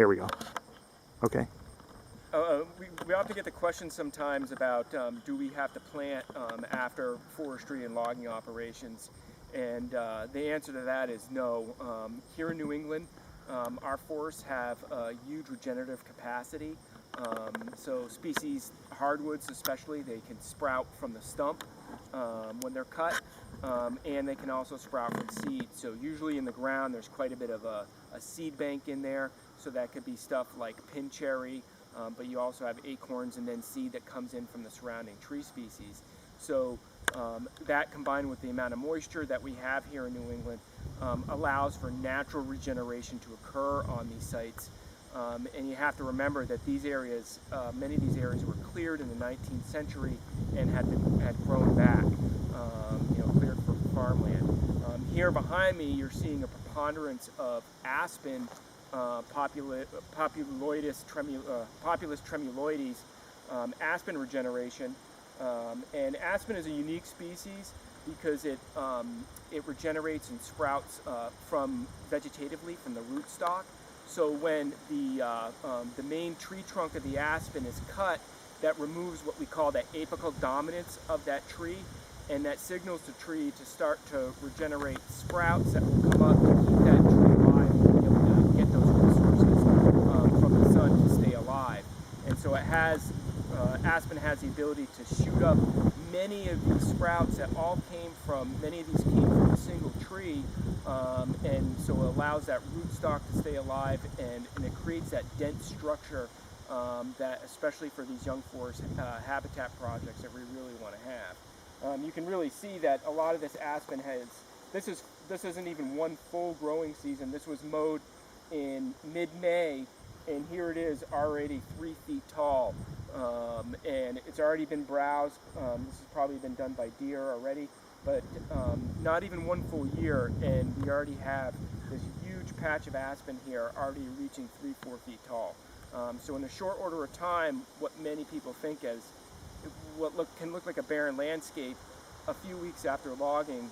Here we go. Okay. We often get the question sometimes about do we have to plant after forestry and logging operations, and the answer to that is no. Here in New England, our forests have a huge regenerative capacity. So species, hardwoods especially, they can sprout from the stump when they're cut, and they can also sprout from seeds. So usually in the ground there's quite a bit of a seed bank in there, so that could be stuff like pin cherry, but you also have acorns and then seed that comes in from the surrounding tree species. So that combined with the amount of moisture that we have here in New England allows for natural regeneration to occur on these sites. And you have to remember that these areas, many of these areas were cleared in the 19th century and had grown back, cleared for farmland. Here behind me, you're seeing a preponderance of aspen, Populus tremuloides, aspen regeneration. And aspen is a unique species because it regenerates and sprouts from vegetatively from the rootstock. So when the main tree trunk of the aspen is cut, that removes what we call the apical dominance of that tree, and that signals the tree to start to regenerate sprouts that will come up to keep that tree alive and be able to get those resources from the sun to stay alive. And so it has, aspen has the ability to shoot up many of these sprouts that all came from, many of these came from a single tree, and so it allows that rootstock to stay alive, and it creates that dense structure that, especially for these young forest habitat projects, that we really want to have. You can really see that a lot of this aspen has, this isn't even one full growing season. This was mowed in mid-May, and here it is already 3 feet tall. And it's already been browsed. This has probably been done by deer already, but not even one full year, and we already have this huge patch of aspen here already reaching 3-4 feet tall. So in a short order of time, what many people think as what can look like a barren landscape, a few weeks after logging,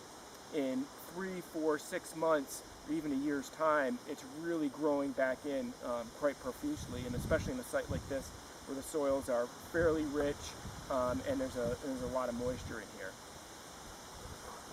in 3, 4, 6 months, or even a year's time, it's really growing back in quite profusely, and especially in a site like this, where the soils are fairly rich and there's a lot of moisture in here.